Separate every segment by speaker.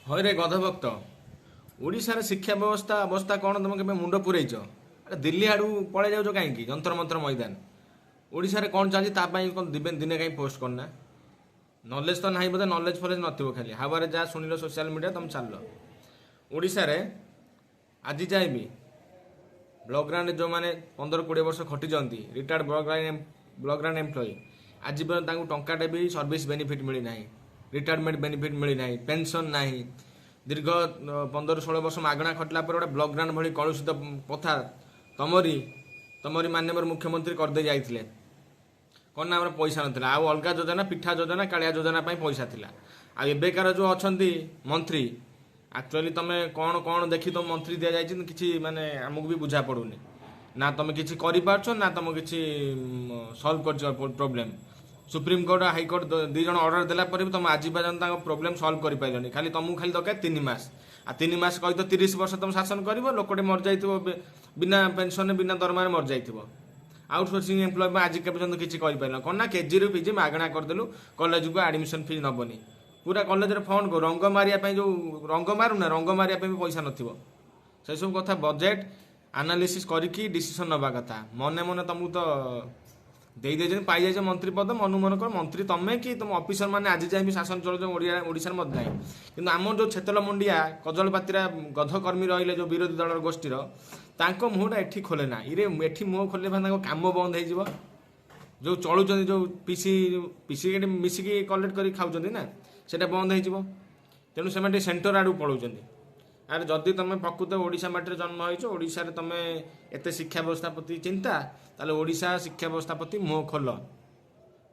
Speaker 1: ହଇରେ ଗଧଭକ୍ତ ଓଡ଼ିଶାର ଶିକ୍ଷା ବ୍ୟବସ୍ଥା ଅବସ୍ଥା କ'ଣ ତୁମେ କେବେ ମୁଣ୍ଡ ପୁରେଇଛ? ଆରେ ଦିଲ୍ଲୀ ଆଡ଼ୁ ପଳେଇ ଯାଉଛ କାହିଁକି? ଯନ୍ତ୍ର ମନ୍ତ୍ର ମଇଦାନ ଓଡ଼ିଶାରେ କ'ଣ ଚାଲିଛି ତା ପାଇଁ କ'ଣ ଦିନେ କାହିଁ ପୋଷ୍ଟ କରନା? ନଲେଜ ତ ନାହିଁ ବୋଧେ, ନଲେଜ ଫଲେଜ ନଥିବ, ଖାଲି ହାୱାରେ ଯାହା ଶୁଣିଲ ସୋସିଆଲ ମିଡ଼ିଆ ତୁମେ ଚାଲିଲ। ଓଡ଼ିଶାରେ ଆଜି ଯାଏ ବି ବ୍ଲକ ଗ୍ରାଣ୍ଡ ଯେଉଁମାନେ 15-20 ବର୍ଷ ଖଟିଛନ୍ତି, ରିଟାୟାର୍ଡ ବ୍ଲକ ଗ୍ରାଣ୍ଡ ଏମ୍ପ୍ଲୟି, ଆଜି ପର୍ଯ୍ୟନ୍ତ ତାଙ୍କୁ ଟଙ୍କାଟେ ବି ସର୍ଭିସ ବେନିଫିଟ୍ ମିଳିନାହିଁ, ରିଟାୟାରମେଣ୍ଟ ବେନିଫିଟ୍ ମିଳିନାହିଁ, ପେନସନ୍ ନାହିଁ। ଦୀର୍ଘ 15-16 ବର୍ଷ ମାଗଣା ଖଟିଲା ପରେ ଗୋଟେ ବ୍ଲକ ଗ୍ରାଣ୍ଡ ଭଳି କଳୁଷିତ କଥା ତମରି ମାନ୍ୟବର ମୁଖ୍ୟମନ୍ତ୍ରୀ କରିଦେଇ ଯାଇଥିଲେ। କ'ଣ ନା ଆମର ପଇସା ନଥିଲା, ଆଉ ଅଲଗା ଯୋଜନା, ପିଠା ଯୋଜନା, କାଳିଆ ଯୋଜନା ପାଇଁ ପଇସା ଥିଲା। ଆଉ ଏବେକାର ଯେଉଁ ଅଛନ୍ତି ମନ୍ତ୍ରୀ, ଆକ୍ଚୁଆଲି ତମେ କ'ଣ କ'ଣ ଦେଖି ତମ ମନ୍ତ୍ରୀ ଦିଆଯାଇଛି କିଛି ମାନେ ଆମକୁ ବି ବୁଝା ପଡ଼ୁନି। ନା ତମେ କିଛି କରିପାରୁଛ, ନା ତମେ କିଛି ସଲ୍ଭ କରିଛ ପ୍ରୋବ୍ଲେମ୍। ସୁପ୍ରିମକୋର୍ଟ, ହାଇକୋର୍ଟ ଦୁଇ ଜଣ ଅର୍ଡର ଦେଲା ପରେ ବି ତମେ ଆଜି ପର୍ଯ୍ୟନ୍ତ ତାଙ୍କ ପ୍ରୋବ୍ଲେମ୍ ସଲ୍ଭ କରିପାରିଲନି। ଖାଲି ତମକୁ ଖାଲି ଦରକାର 3 ମାସ, ଆଉ 3 ମାସ କହି ତ 30 ବର୍ଷ ତମେ ଶାସନ କରିବ। ଲୋକଟେ ମରିଯାଇଥିବ ବିନା ପେନସନରେ, ବିନା ଦରମାରେ ମରିଯାଇଥିବ। ଆଉଟସୋର୍ସିଂ ଏମ୍ପ୍ଲୟ ଆଜି ପର୍ଯ୍ୟନ୍ତ କିଛି କରିପାରିଲ କ'ଣ? ନା କେଜିରୁ ପିଜି ମାଗଣା କରିଦେଲୁ, କଲେଜକୁ ଆଡମିସନ ଫିସ୍ ନେବନି। ପୁରା କଲେଜରେ ଫଣ୍ଡ କରୁ, ରଙ୍ଗ ମାରିବା ପାଇଁ ଯେଉଁ ରଙ୍ଗ ମାରୁନା, ରଙ୍ଗ ମାରିବା ପାଇଁ ବି ପଇସା ନଥିବ। ସେସବୁ କଥା ବଜେଟ୍ ଆନାଲିସିସ୍ କରିକି ଡିସିସନ୍ ନେବା କଥା। ମନେ ମନେ ତମକୁ ତ ଦେଇଦେଇଛନ୍ତି, ପାଇଯାଇଛ ମନ୍ତ୍ରୀ ପଦ, ମନକର ମନ୍ତ୍ରୀ ତମେ କି ତମ ଅଫିସର ମାନେ ଆଜି ଯାଏ ବି ଶାସନ ଚଳୁଛ ଓଡ଼ିଶାରେ ମଧ୍ୟ ନାହିଁ। କିନ୍ତୁ ଆମର ଯେଉଁ ଛେତଲ ମୁଣ୍ଡିଆ କଜଳପାତିରା ଗଧକର୍ମୀ ରହିଲେ, ଯେଉଁ ବିରୋଧୀ ଦଳର ଗୋଷ୍ଠୀର, ତାଙ୍କ ମୁହଁଟା ଏଠି ଖୋଲେ ନା। ଏଠି ମୁହଁ ଖୋଲିଲେ ତାଙ୍କ କାମ ବନ୍ଦ ହେଇଯିବ। ଯେଉଁ ଚଳୁଛନ୍ତି, ଯେଉଁ ପିସି ମିଶିକି କଲେକ୍ଟ କରି ଖାଉଛନ୍ତି ନା, ସେଇଟା ବନ୍ଦ ହେଇଯିବ। ତେଣୁ ସେମାନେ ଟିକେ ସେଣ୍ଟର ଆଡ଼କୁ ପଳାଉଛନ୍ତି। ଆରେ ଯଦି ତୁମେ ପ୍ରକୃତ ଓଡ଼ିଶା ମାଟିରେ ଜନ୍ମ ହେଇଛ, ଓଡ଼ିଶାରେ ତୁମେ ଏତେ ଶିକ୍ଷା ବ୍ୟବସ୍ଥା ପ୍ରତି ଚିନ୍ତା, ତାହେଲେ ଓଡ଼ିଶା ଶିକ୍ଷା ବ୍ୟବସ୍ଥା ପ୍ରତି ମୁହଁ ଖୋଲ।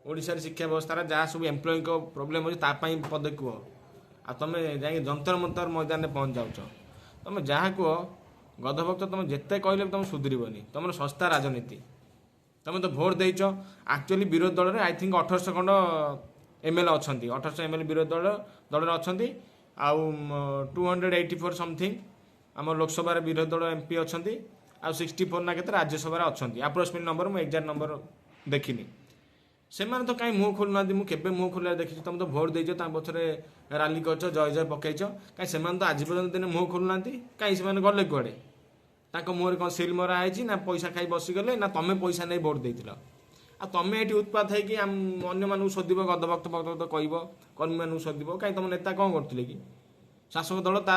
Speaker 1: ଓଡ଼ିଶାରେ ଶିକ୍ଷା ବ୍ୟବସ୍ଥାର ଯାହା ସବୁ ଏମ୍ପ୍ଲୟିଙ୍କ ପ୍ରୋବ୍ଲେମ୍ ଅଛି ତା ପାଇଁ ପଦେ କୁହ। ଆଉ ତୁମେ ଯାଇକି ଯନ୍ତର ମନ୍ତର ମଇଦାନରେ ପହଞ୍ଚି ଯାଉଛ। ତୁମେ ଯାହା କୁହ ଗଧଭକ୍ତ, ତୁମେ ଯେତେ କହିଲେ ବି ତୁମେ ସୁଧରିବନି। ତୁମର ଶସ୍ତା ରାଜନୀତି। ତୁମେ ତ ଭୋଟ ଦେଇଛ। ଆକ୍ଚୁଆଲି ବିରୋଧୀ ଦଳରେ ଆଇ ଥିଙ୍କ 1800 ଖଣ୍ଡ ML ଅଛନ୍ତି, 1800 ML ବିରୋଧୀ ଦଳରେ ଅଛନ୍ତି। ଆଉ 284 ସମଥିଙ୍ଗ ଆମର ଲୋକସଭାରେ ବିରୋଧୀ ଦଳ MP ଅଛନ୍ତି। ଆଉ 64 ନା କେତେ ରାଜ୍ୟସଭାରେ ଅଛନ୍ତି। ଆପ୍ରୋକ୍ସିମେଟ୍ ନମ୍ବର ମୁଁ ଏକ୍ଜାକ୍ଟ ନମ୍ବର ଦେଖିନି। ସେମାନେ ତ କାହିଁ ମୁହଁ ଖୋଲୁନାହାନ୍ତି। ମୁଁ କେବେ ମୁହଁ ଖୋଲିବାର ଦେଖିଛି? ତୁମେ ତ ଭୋଟ ଦେଇଛ, ତାଙ୍କ ପଛରେ ରାଲି କରିଛ, ଜୟ ଜୟ ପକେଇଛ। କାହିଁ ସେମାନେ ତ ଆଜି ପର୍ଯ୍ୟନ୍ତ ଦିନେ ମୁହଁ ଖୋଲୁନାହାନ୍ତି? କାହିଁ ସେମାନେ ଗଲେ କୁଆଡ଼େ? ତାଙ୍କ ମୁହଁରେ କ'ଣ ସିଲ୍ ମରା ହେଇଛି? ନା ପଇସା ଖାଇ ବସିଗଲେ? ନା ତମେ ପଇସା ନେଇ ଭୋଟ ଦେଇଥିଲ? ଆଉ ତମେ ଏଠି ଉତ୍ପାତ ହେଇକି ଅନ୍ୟମାନଙ୍କୁ ଶୋଧିବ, ଗଧଭକ୍ତ କହିବ, କର୍ମୀମାନଙ୍କୁ ଶୋଧିବ। କାହିଁ ତମ ନେତା କ'ଣ କରୁଥିଲେ କି? ଶାସକ ଦଳ ତା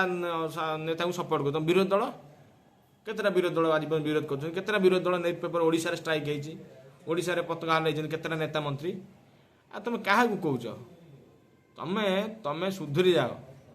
Speaker 1: ନେତାଙ୍କୁ ସପୋର୍ଟ କରୁଛ। ବିରୋଧୀ ଦଳ କେତେଟା ବିରୋଧୀ ଦଳ ଆଜି ପର୍ଯ୍ୟନ୍ତ ବିରୋଧ କରୁଛନ୍ତି? କେତେଟା ବିରୋଧୀ ଦଳ ନେଇ ପେପର ଓଡ଼ିଶାରେ ଷ୍ଟ୍ରାଇକ୍ ହେଇଛି, ଓଡ଼ିଶାରେ ପତାକା ହଲେଇଛନ୍ତି କେତେଟା ନେତା ମନ୍ତ୍ରୀ? ଆଉ ତମେ କାହାକୁ କହୁଛ? ତମେ ସୁଧୁରି ଯାଅ।